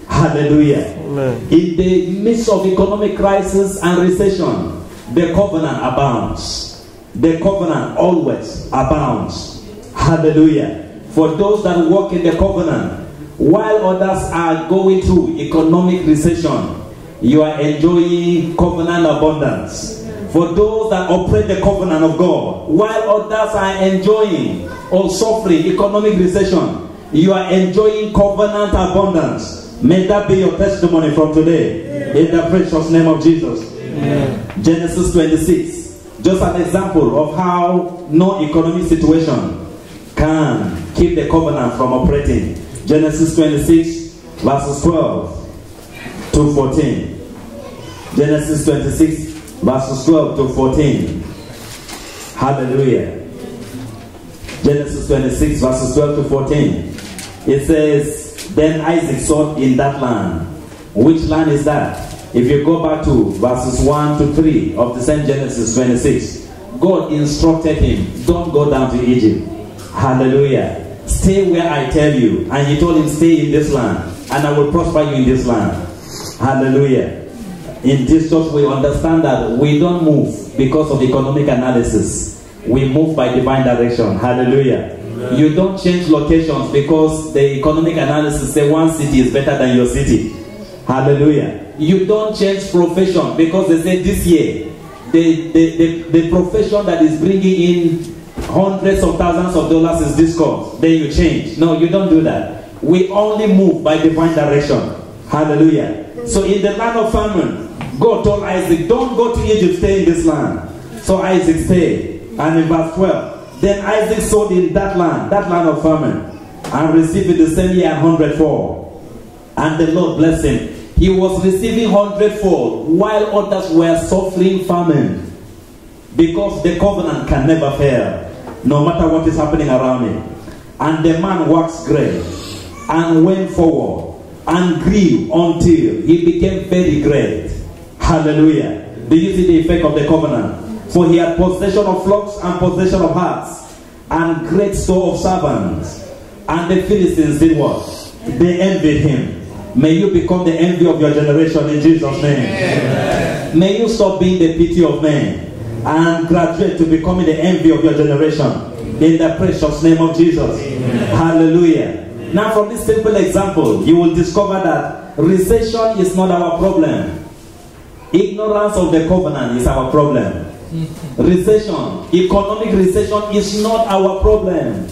Hallelujah. Amen. In the midst of economic crisis and recession, the covenant abounds. The covenant always abounds. Hallelujah. For those that walk in the covenant, while others are going through economic recession, you are enjoying covenant abundance. For those that operate the covenant of God, while others are enjoying or suffering economic recession, you are enjoying covenant abundance. May that be your testimony from today. Amen. In the precious name of Jesus. Amen. Genesis 26. Just an example of how no economic situation can keep the covenant from operating. Genesis 26 verses 12 to 14. Genesis 26 verses 12 to 14. Hallelujah. Genesis 26 verses 12 to 14. It says, then Isaac sought in that land. Which land is that? If you go back to verses 1 to 3 of the same Genesis 26, God instructed him, don't go down to Egypt. Hallelujah. Stay where I tell you. And He told him, stay in this land, and I will prosper you in this land. Hallelujah. In this church, we understand that we don't move because of economic analysis. We move by divine direction. Hallelujah. Amen. You don't change locations because the economic analysis say one city is better than your city. Hallelujah. You don't change profession because they say this year the profession that is bringing in hundreds of thousands of dollars is this course. Then you change. No, you don't do that. We only move by divine direction. Hallelujah. So in the land of famine, God told Isaac, don't go to Egypt, stay in this land. So Isaac stayed. And in verse 12, then Isaac sowed in that land of famine, and received it the same year 100-fold. And the Lord blessed him. He was receiving 100-fold, while others were suffering famine. Because the covenant can never fail, no matter what is happening around him. And the man waxed great, and went forward, and grew until he became very great. Hallelujah. Do you see the effect of the covenant? For he had possession of flocks and possession of herds, and great store of servants. And the Philistines did what? They envied him. May you become the envy of your generation in Jesus' name. Amen. May you stop being the pity of men and graduate to becoming the envy of your generation in the precious name of Jesus. Amen. Hallelujah. Now from this simple example, you will discover that recession is not our problem. Ignorance of the covenant is our problem. Recession, economic recession is not our problem.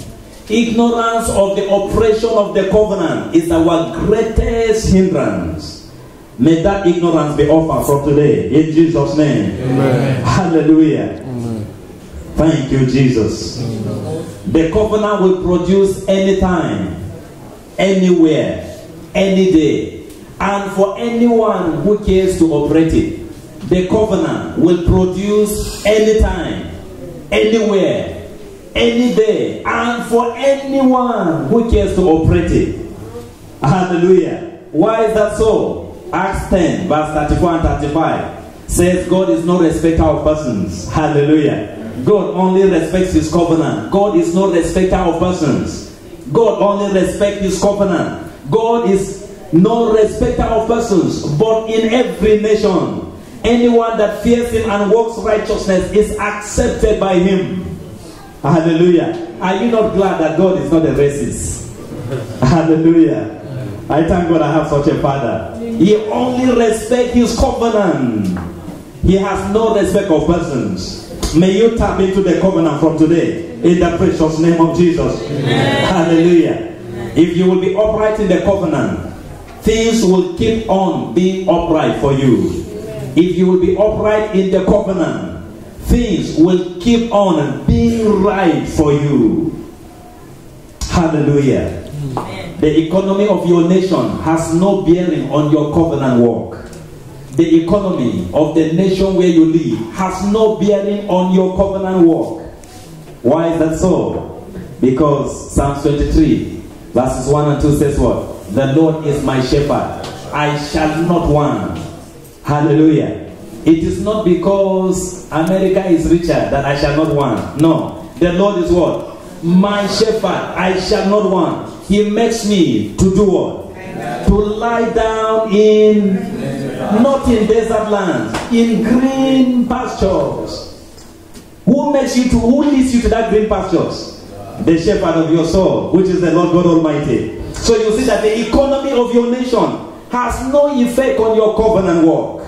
Ignorance of the operation of the covenant is our greatest hindrance. May that ignorance be offered from today in Jesus' name. Amen. Hallelujah. Amen. Thank you, Jesus. Amen. The covenant will produce anytime, anywhere, any day, and for anyone who cares to operate it. The covenant will produce anytime, anywhere, any day, and for anyone who cares to operate it. Hallelujah. Why is that so? Acts 10 verse 34 and 35 says God is no respecter of persons. Hallelujah. God only respects his covenant. God is no respecter of persons. God only respects his covenant. God is no respecter of persons, but in every nation, anyone that fears him and works righteousness is accepted by him. Hallelujah. Are you not glad that God is not a racist? Hallelujah. I thank God I have such a father. He only respects his covenant. He has no respect of persons. May you tap into the covenant from today in the precious name of Jesus. Amen. Hallelujah. Amen. If you will be upright in the covenant, things will keep on being upright for you. If you will be upright in the covenant, things will keep on being right for you. Hallelujah. Amen. The economy of your nation has no bearing on your covenant work. The economy of the nation where you live has no bearing on your covenant work. Why is that so? Because Psalm 23 verses 1 and 2 says what? The Lord is my shepherd, I shall not want. Hallelujah. It is not because America is richer that I shall not want. No. The Lord is what? My shepherd, I shall not want. He makes me to do what? To lie down in, not in desert lands, in green pastures. Who leads you to that green pastures? The shepherd of your soul, which is the Lord God Almighty. So you see that the economy of your nation has no effect on your covenant work.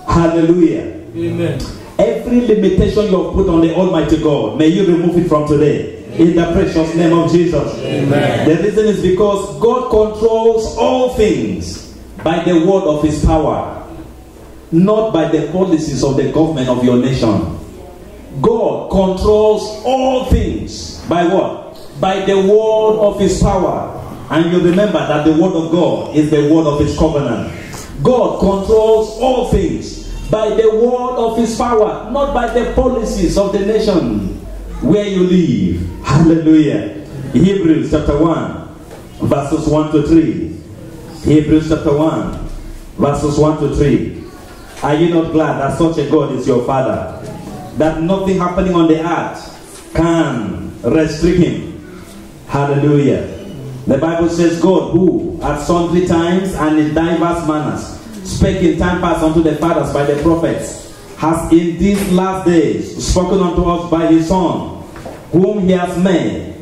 Hallelujah. Amen. Every limitation you have put on the Almighty God, may you remove it from today. In the precious name of Jesus. Amen. The reason is because God controls all things by the word of his power, not by the policies of the government of your nation. God controls all things by what? By the word of his power. And you remember that the word of God is the word of his covenant. God controls all things by the word of his power, not by the policies of the nation where you live. Hallelujah. Hebrews chapter 1 verses 1 to 3. Hebrews chapter 1 verses 1 to 3. Are you not glad that such a God is your father? That nothing happening on the earth can restrict him. Hallelujah. The Bible says God, who at sundry times and in diverse manners spake in time past unto the fathers by the prophets, has in these last days spoken unto us by his Son, whom he has made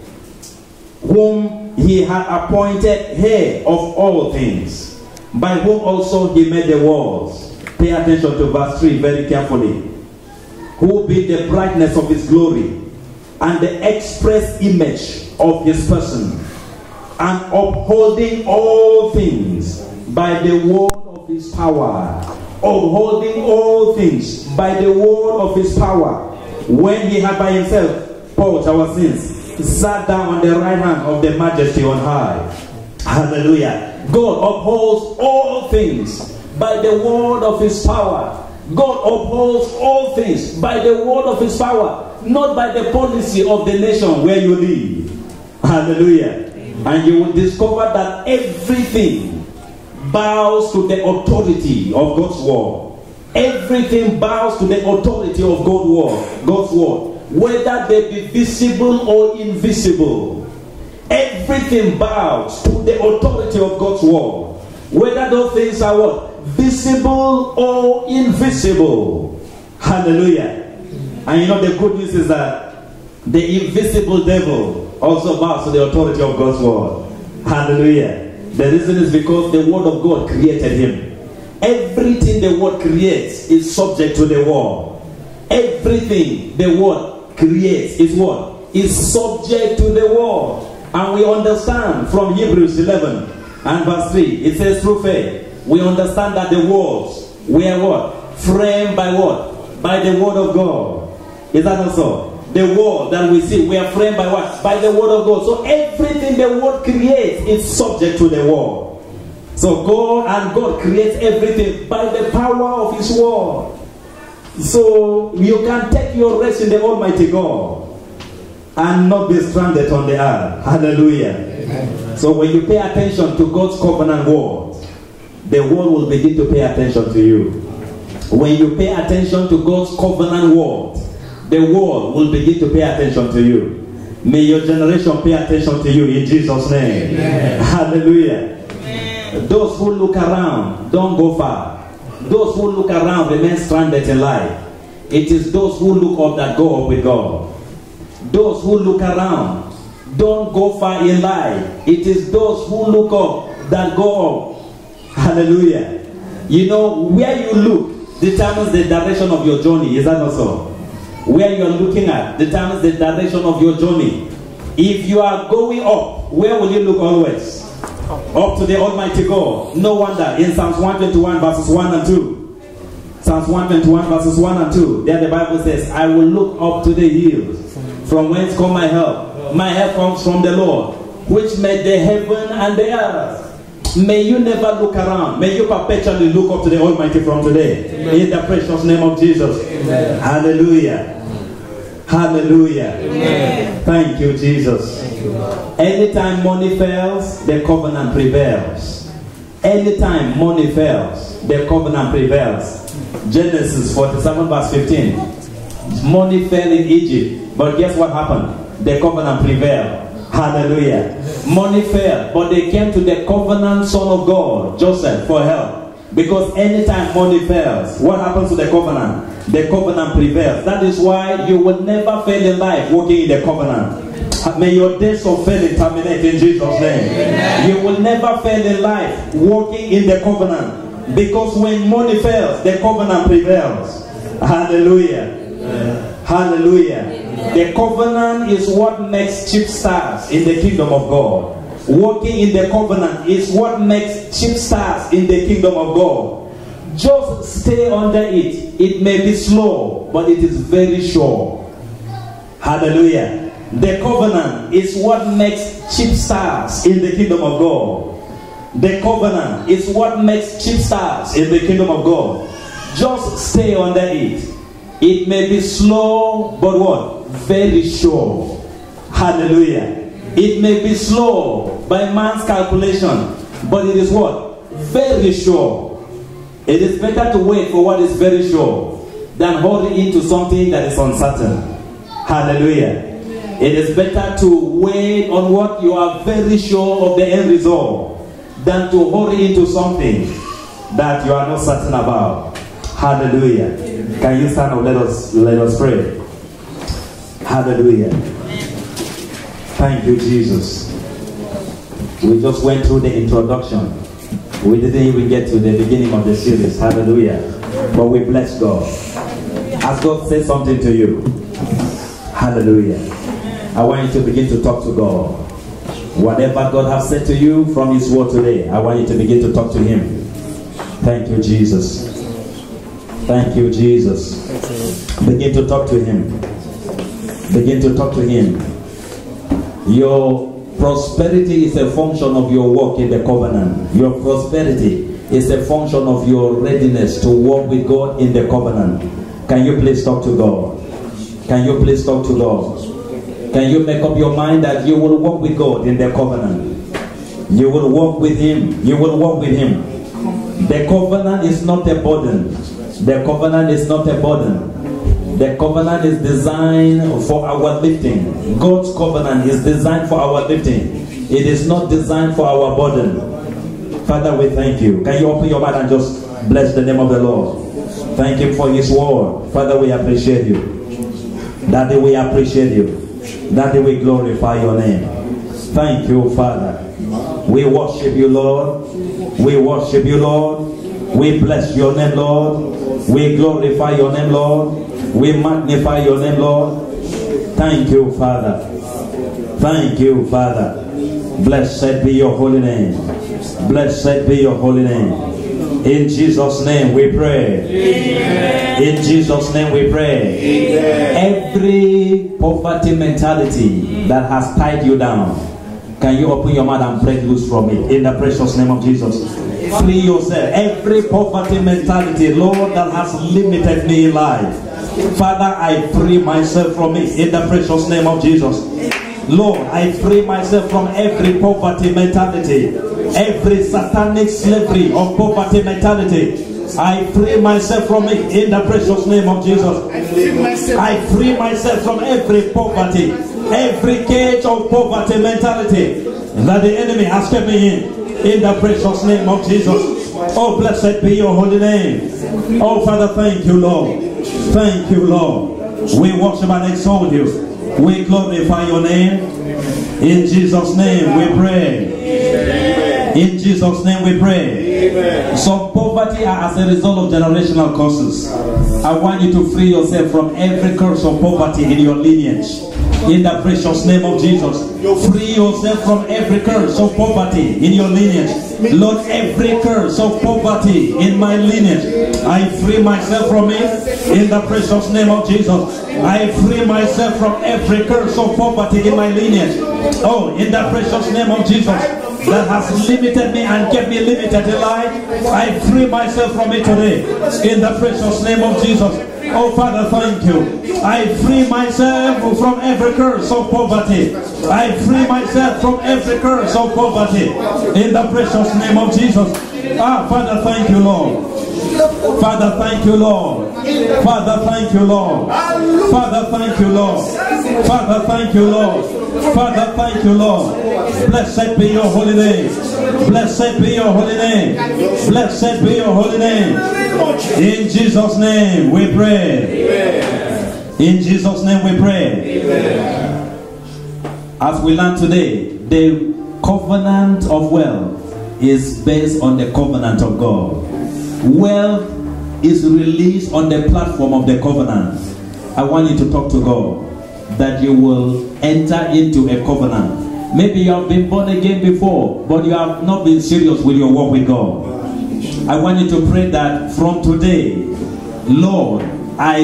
whom he had appointed heir of all things, by whom also he made the worlds. Pay attention to verse 3 very carefully. Who be the brightness of his glory, and the express image of his person, and upholding all things by the word of his power. Upholding all things by the word of his power. When he had by himself purged our sins, sat down on the right hand of the majesty on high. Hallelujah. God upholds all things by the word of his power. God upholds all things by the word of his power, not by the policy of the nation where you live. Hallelujah. And you will discover that everything bows to the authority of God's word. Everything bows to the authority of God's word, whether they be visible or invisible. Everything bows to the authority of God's word, whether those things are what? Visible or invisible. Hallelujah. And you know the good news is that the invisible devil also bows to the authority of God's word. Hallelujah. The reason is because the word of God created him. Everything the word creates is subject to the word. Everything the word creates is what? Is subject to the word. And we understand from Hebrews 11 and verse 3. It says through faith, we understand that the worlds were what? Framed by what? By the word of God. Is that also? The world that we see, we are framed by what? By the word of God. So everything the word creates is subject to the word. So God creates everything by the power of his word. So you can take your rest in the Almighty God and not be stranded on the earth. Hallelujah. Amen. So when you pay attention to God's covenant word, the world will begin to pay attention to you. When you pay attention to God's covenant word, the world will begin to pay attention to you. May your generation pay attention to you in Jesus' name. Amen. Hallelujah. Amen. Those who look around don't go far. Those who look around remain stranded in life. It is those who look up that go up with God. Those who look around don't go far in life. It is those who look up that go up. Hallelujah. You know, where you look determines the direction of your journey. Is that not so? Where you are looking at determines the direction of your journey. If you are going up, where will you look always? Up to the Almighty God. No wonder in Psalms 121 verses 1 and 2. Psalms 121 verses 1 and 2. There the Bible says, I will look up to the hills, from whence come my help. My help comes from the Lord, which made the heaven and the earth. May you never look around. May you perpetually look up to the Almighty from today. Amen. In the precious name of Jesus. Amen. Hallelujah. Hallelujah. Amen. Thank you, Jesus. Thank you, anytime money fails, the covenant prevails. Anytime money fails, the covenant prevails. Genesis 47 verse 15. Money fell in Egypt, but guess what happened? The covenant prevailed. Hallelujah. Money fell, but they came to the covenant son of God, Joseph, for help. Because anytime money fails, what happens to the covenant? The covenant prevails. That is why you will never fail in life walking in the covenant. May your days of failing terminate in Jesus' name. Amen. You will never fail in life walking in the covenant. Because when money fails, the covenant prevails. Hallelujah. Amen. Hallelujah. Amen. The covenant is what makes cheap stars in the kingdom of God. Walking in the covenant is what makes cheap stars in the kingdom of God. Just stay under it. It may be slow, but it is very sure. Hallelujah. The covenant is what makes cheap stars in the kingdom of God. The covenant is what makes cheap stars in the kingdom of God. Just stay under it. It may be slow, but what? Very sure. Hallelujah. It may be slow by man's calculation, but it is what? Very sure. It is better to wait for what is very sure than hurry into something that is uncertain. Hallelujah. It is better to wait on what you are very sure of the end result than to hurry into something that you are not certain about. Hallelujah. Can you stand up? Let us pray. Hallelujah. Thank you, Jesus. We just went through the introduction. We didn't even get to the beginning of the series. Hallelujah. But we bless God. As God says something to you. Hallelujah. I want you to begin to talk to God. Whatever God has said to you from His word today, I want you to begin to talk to Him. Thank you, Jesus. Thank you, Jesus. Begin to talk to Him. Begin to talk to Him. Your prosperity is a function of your walk in the covenant. Your prosperity is a function of your readiness to walk with God in the covenant. Can you please talk to God? Can you please talk to God? Can you make up your mind that you will walk with God in the covenant? You will walk with Him. You will walk with Him. The covenant is not a burden. The covenant is not a burden. The covenant is designed for our lifting. God's covenant is designed for our lifting. It is not designed for our burden. Father, we thank you. Can you open your mouth and just bless the name of the Lord? Thank Him for His word. Father, we appreciate you. Daddy, we appreciate you. Daddy, we glorify your name. Thank you, Father. We worship you, Lord. We worship you, Lord. We bless your name, Lord. We glorify your name, Lord. We magnify your name, Lord. Thank you, Father. Thank you, Father. Blessed be your holy name. Blessed be your holy name. In Jesus' name we pray. Amen. In Jesus' name we pray. Amen. Every poverty mentality that has tied you down, can you open your mouth and break loose from it in the precious name of Jesus? Free yourself. Every poverty mentality, Lord, that has limited me in life, Father, I free myself from it in the precious name of Jesus. Lord, I free myself from every poverty mentality, every satanic slavery of poverty mentality. I free myself from it in the precious name of Jesus. I free myself from every poverty, every cage of poverty mentality that the enemy has kept me in the precious name of Jesus. Oh, blessed be your holy name. Oh, Father, thank you, Lord. Thank you, Lord. We worship and exalt you. We glorify your name. In Jesus' name we pray. In Jesus' name we pray. So poverty are as a result of generational curses. I want you to free yourself from every curse of poverty in your lineage. In the precious name of Jesus. Free yourself from every curse of poverty in your lineage. Lord, every curse of poverty in my lineage, I free myself from it in the precious name of Jesus. I free myself from every curse of poverty in my lineage. Oh, in the precious name of Jesus, that has limited me and kept me limited in life, I free myself from it today in the precious name of Jesus. Oh, Father, thank you. I free myself from every curse of poverty. I free myself from every curse of poverty in the precious name of Jesus. Ah, Father, thank you, Lord. Father, thank you, Lord. Father, thank you, Lord. Father, thank you, Lord. Father, thank you, Lord. Father, thank you, Lord. Blessed be your holy name. Blessed be your holy name. Blessed be your holy name. In Jesus' name we pray. In Jesus' name we pray. As we learn today, the covenant of wealth is based on the covenant of God. Wealth is released on the platform of the covenant. I want you to talk to God that you will enter into a covenant. Maybe you have been born again before, but you have not been serious with your walk with God. I want you to pray that from today, Lord, I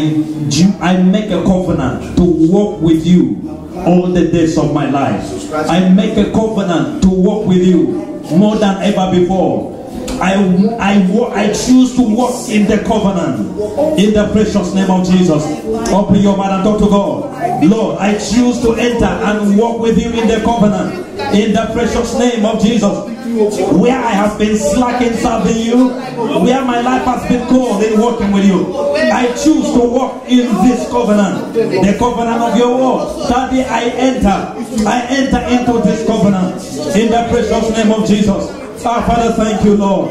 make a covenant to walk with you all the days of my life. I make a covenant to walk with you more than ever before. I choose to walk in the covenant in the precious name of Jesus. Open your mouth and talk to God. Lord, I choose to enter and walk with you in the covenant in the precious name of Jesus. Where I have been slack in serving you, where my life has been cold in working with you, I choose to walk in this covenant, the covenant of your word. Daddy, I enter into this covenant in the precious name of Jesus. Ah, Father, thank you, Lord.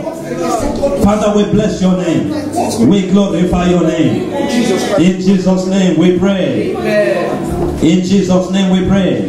Father, we bless your name. We glorify your name. In Jesus' name we pray. In Jesus' name we pray.